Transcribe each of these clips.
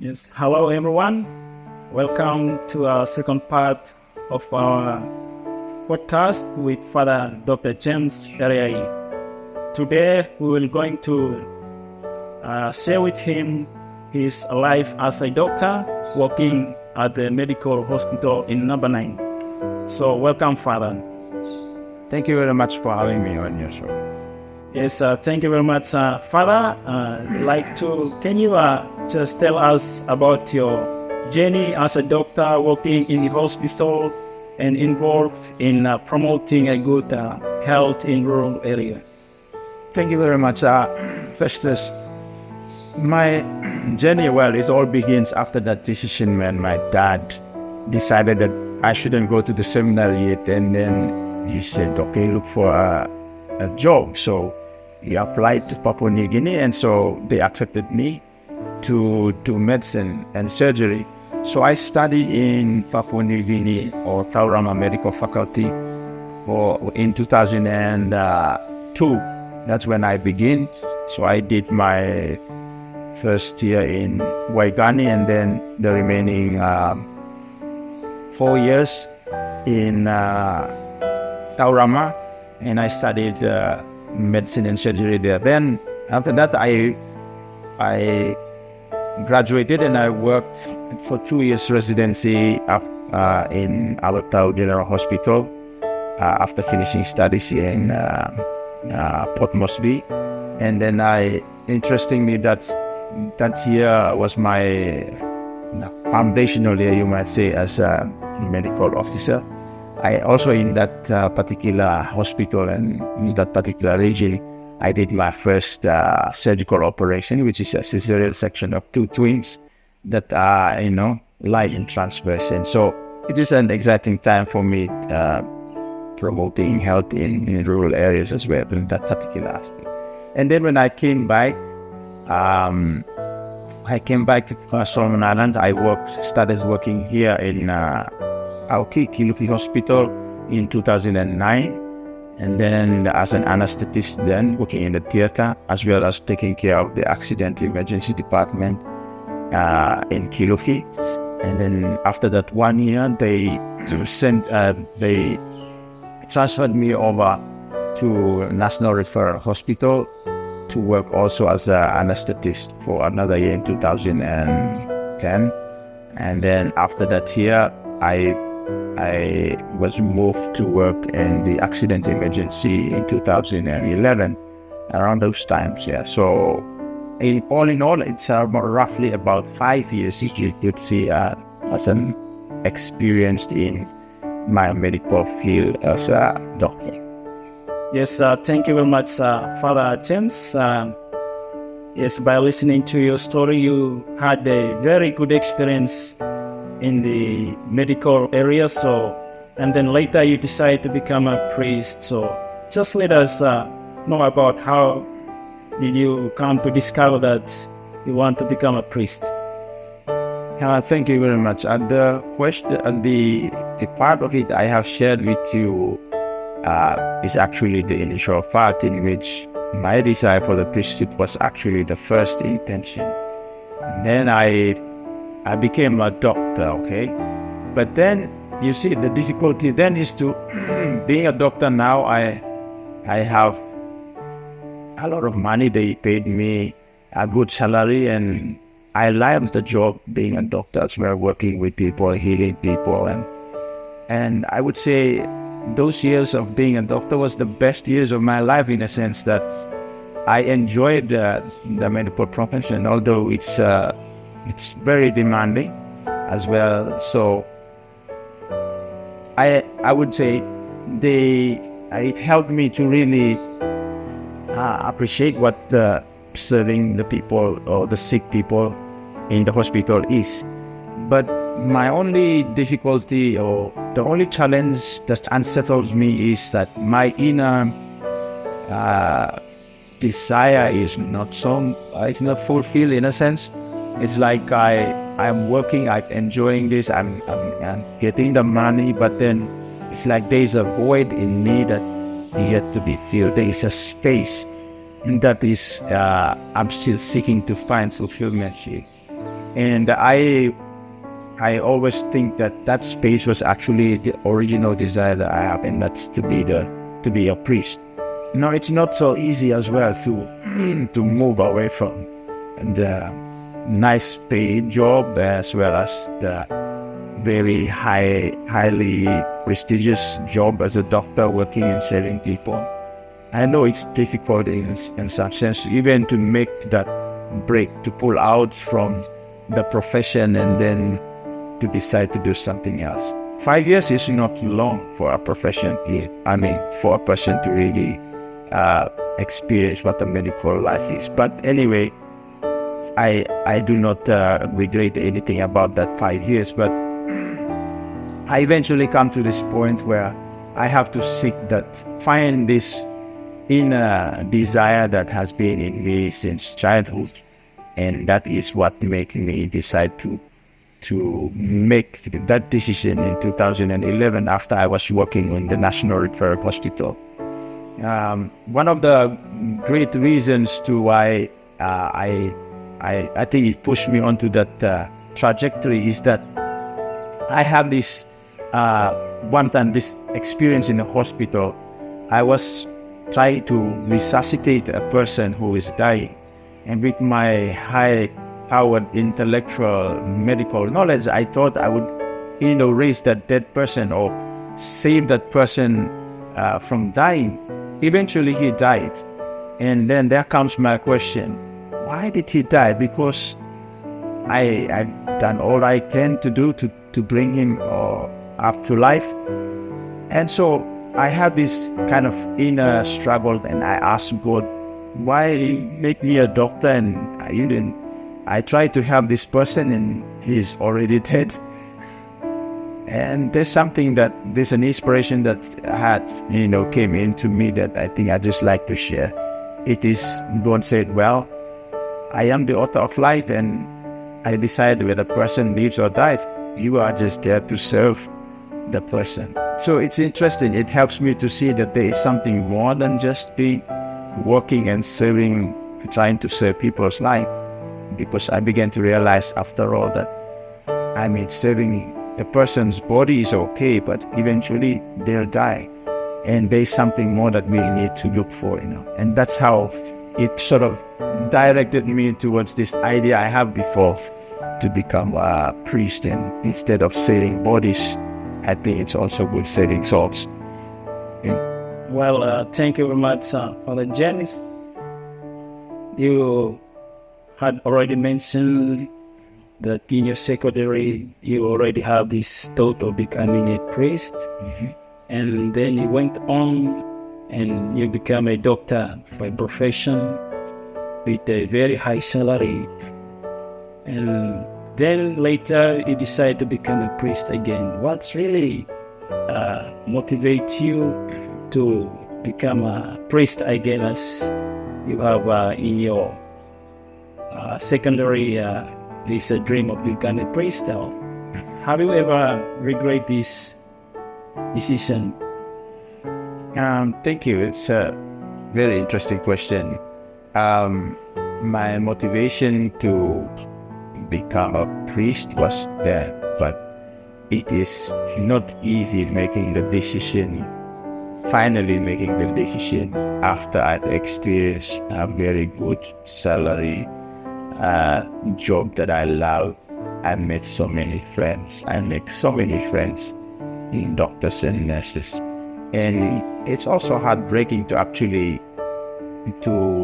Yes, hello everyone. Welcome to our second part of our podcast with Father Dr. James Ereai. Today we will going to share with him his life as a doctor working at the medical hospital in number 9. So welcome, Father. Thank you very much for having me on your show. Yes, thank you very much, Father. Can you just tell us about your journey as a doctor working in the hospital and involved in promoting a good health in rural areas? Thank you very much, Festus. My journey, it all begins after that decision when my dad decided that I shouldn't go to the seminary yet, and then he said, okay, look for a job. So he applied to Papua New Guinea, and so they accepted me to medicine and surgery. So I studied in Papua New Guinea or Tauranga Medical Faculty in 2002. That's when I began. So I did my first year in Waigani, and then the remaining 4 years in Tauranga, and I studied medicine and surgery there. Then after that, I graduated and I worked for 2 years residency in Alotau General Hospital after finishing studies in Port Moresby. And then interestingly, that year was my foundational year, you might say, as a medical officer. I also, in that particular hospital and in that particular region, I did my first surgical operation, which is a cesarean section of 2 twins that are, lie in transverse. And so it is an exciting time for me promoting health in rural areas as well in that particular aspect. And then when I came back to Solomon Island. I started working here in Auki Kilufi Hospital in 2009, and then as an anesthetist, then working in the theater as well as taking care of the accident emergency department in Kilufi. And then after that 1 year, they transferred me over to National Referral Hospital to work also as an anesthetist for another year in 2010. And then after that year, I was moved to work in the accident emergency in 2011, around those times, yeah. So all in all, it's roughly about 5 years you could see as an experienced in my medical field as a doctor. Yes, thank you very much, Father James. Yes, by listening to your story, you had a very good experience in the medical area. And then later you decided to become a priest. So just let us know about how did you come to discover that you want to become a priest? Thank you very much. And the part of it I have shared with you is actually the initial part in which my desire for the priesthood was actually the first intention. And then I became a doctor, okay? But then, you see, the difficulty then is to being a doctor now, I have a lot of money. They paid me a good salary, and I loved the job being a doctor as well, working with people, healing people. And I would say those years of being a doctor was the best years of my life, in a sense that I enjoyed the medical profession, although it's very demanding as well. So I would say it helped me to really appreciate what serving the people or the sick people in the hospital is. But my only difficulty or the only challenge that unsettles me is that my inner desire is not fulfilled, in a sense. It's like I'm working, I'm enjoying this, I'm getting the money, but then it's like there's a void in me that yet to be filled. There is a space that is I'm still seeking to find fulfillment here. And I always think that space was actually the original desire that I have, and that's to be a priest. Now, it's not so easy as well to move away from the nice paid job as well as the very highly prestigious job as a doctor working and saving people. I know it's difficult in some sense, even to make that break, to pull out from the profession and then to decide to do something else. 5 years is not long for a profession. I mean, for a person to really experience what a medical life is. But anyway, I do not regret anything about that 5 years, but I eventually come to this point where I have to find this inner desire that has been in me since childhood, and that is what made me decide to make that decision in 2011 after I was working in the National Referral Hospital. One of the great reasons to why I think it pushed me onto that trajectory is that I have this one time this experience in the hospital. I was trying to resuscitate a person who is dying, and with my high-powered intellectual medical knowledge, I thought I would, raise that dead person or save that person from dying. Eventually, he died, and then there comes my question: why did he die? Because I've done all I can to do to bring him up to life. And so I have this kind of inner struggle, and I asked God, why make me a doctor and I tried to help this person and he's already dead. And there's an inspiration that came into me that I think I just like to share. It is, God said, well, I am the author of life, and I decide whether the person lives or dies. You are just there to serve the person. So it's interesting. It helps me to see that there is something more than just being working and serving, trying to serve people's life. Because I began to realize after all that, saving the person's body is okay, but eventually they'll die. And there's something more that we need to look for, And that's how it sort of directed me towards this idea I have before to become a priest. And instead of saving bodies, I think it's also good saving souls. Well, thank you very much, Father James. You had already mentioned that in your secondary, you already have this thought of becoming a priest. Mm-hmm. And then you went on and you became a doctor by profession with a very high salary. And then later you decide to become a priest again. What's really motivates you to become a priest again, as you have in your secondary this dream of becoming a priest? Have you ever regret this decision? Thank you. It's a very interesting question. My motivation to become a priest was there, but it is not easy finally making the decision after I've experienced a very good salary job that I love. I met so many friends. I make so many friends in doctors and nurses. And it's also heartbreaking to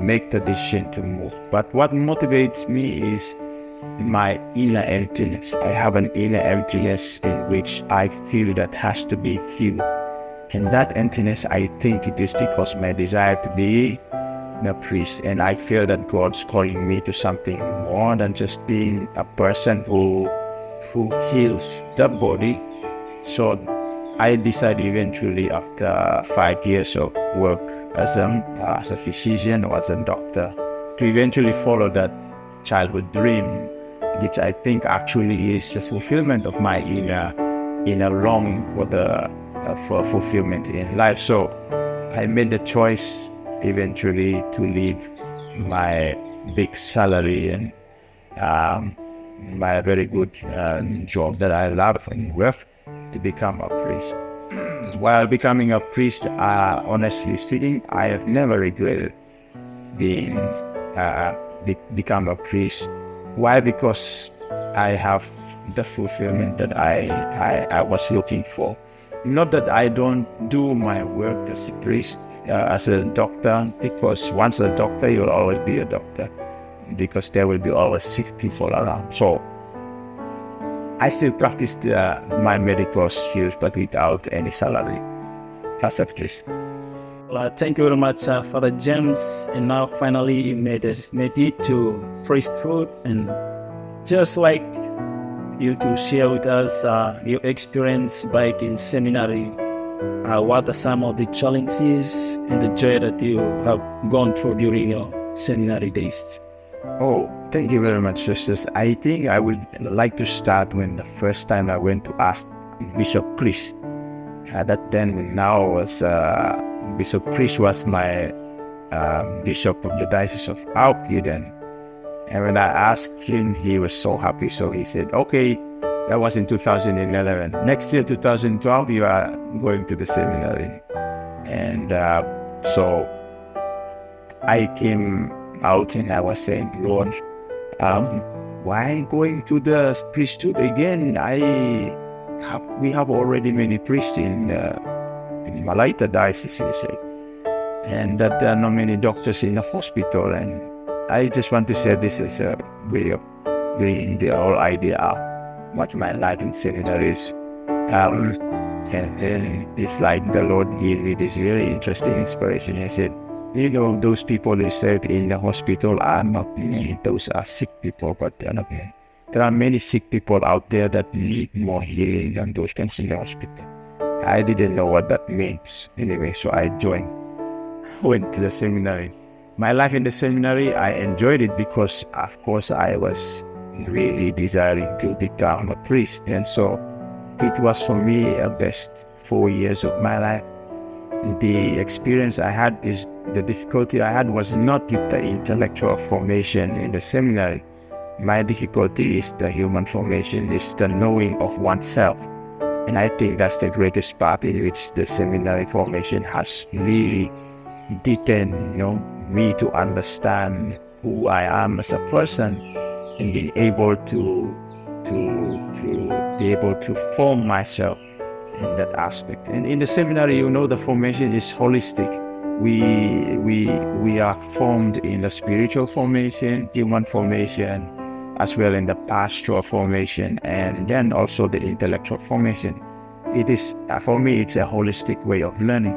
make the decision to move. But what motivates me is my inner emptiness. I have an inner emptiness in which I feel that has to be filled. And that emptiness, I think it is because my desire to be a priest. And I feel that God's calling me to something more than just being a person who heals the body. So I decided eventually, after 5 years of work as a physician or as a doctor, to eventually follow that childhood dream, which I think actually is the fulfillment of my inner longing for fulfillment in life. So I made the choice eventually to leave my big salary and my very good job that I love and work to become a priest. While becoming a priest, honestly speaking, I have never regretted being become a priest. Why? Because I have the fulfillment that I was looking for. Not that I don't do my work as a priest, as a doctor, because once a doctor, you'll always be a doctor, because there will be always sick people around. So I still practice my medical skills, but without any salary as a priest. Thank you very much, Father James. And now finally you made it to priesthood, and just like you to share with us your experience back in seminary. What are some of the challenges and the joy that you have gone through during your seminary days? Oh, thank you very much, Justice. I think I would like to start when the first time I went to ask Bishop Priest. That then now was Bishop Priest was my bishop of the Diocese of Arch-diocese then. And when I asked him, he was so happy. So he said, okay, that was in 2011. Next year, 2012, you are going to the seminary. And so I came out and I was saying, Lord, why going to the priesthood again? We have already many priests in Malaita diocese, you say, and that there are not many doctors in the hospital. And I just want to say this is a way of doing the whole idea of what my life in seminary is. And it's like the Lord gave me this really interesting inspiration. He said, you know, those people you said in the hospital are not me. Those are sick people, but they're not me. There are many sick people out there that need more healing than those ones in the hospital. I didn't know what that means anyway, so I went to the seminary. My life in the seminary, I enjoyed it because, of course, I was really desiring to become a priest. And so it was for me the best 4 years of my life. The experience I had is the difficulty I had was not with the intellectual formation in the seminary. My difficulty is the human formation, is the knowing of oneself. And I think that's the greatest part in which the seminary formation has really deepened, me to understand who I am as a person and being able to be able to form myself in that aspect. And in the seminary, the formation is holistic. We are formed in the spiritual formation, human formation, as well in the pastoral formation, and then also the intellectual formation. It is, for me, it's a holistic way of learning.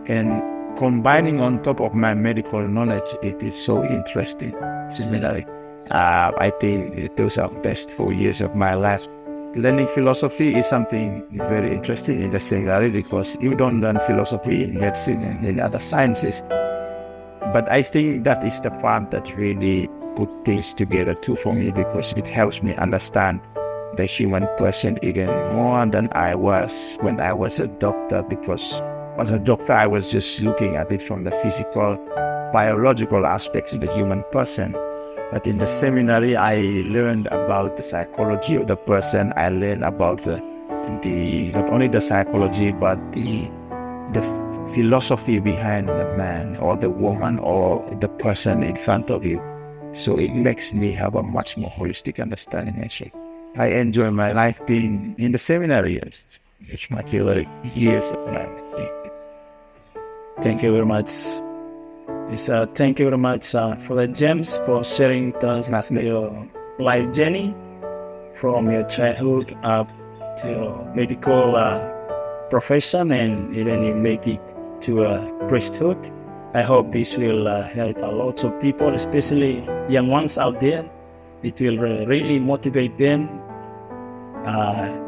And combining on top of my medical knowledge, it is so interesting. Similarly, I think those are the best 4 years of my life. Learning philosophy is something very interesting in the seminary because you don't learn philosophy in medicine and in other sciences. But I think that is the part that really put things together too for me, because it helps me understand the human person even more than I was when I was a doctor, because as a doctor I was just looking at it from the physical, biological aspects of the human person. But in the seminary I learned about the psychology of the person. I learned about the not only the psychology but the philosophy behind the man or the woman or the person in front of you. So it makes me have a much more holistic understanding. Actually, I enjoy my life being in the seminary. It's my favorite years of my life. Thank you very much. Thank you very much Father James for sharing with us your life journey from your childhood up to your medical profession, and even you make it to priesthood. I hope this will help a lot of people, especially young ones out there. It will really motivate them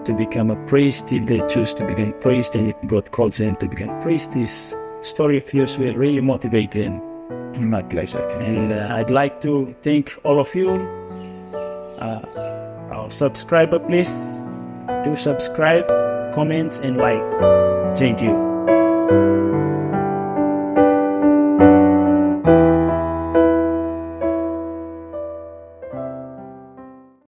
to become a priest if they choose to become a priest, and if God calls them to become a priest. This story of yours will really motivate them. My pleasure. And I'd like to thank all of you. Our subscriber, please do subscribe, comment, and like. Thank you.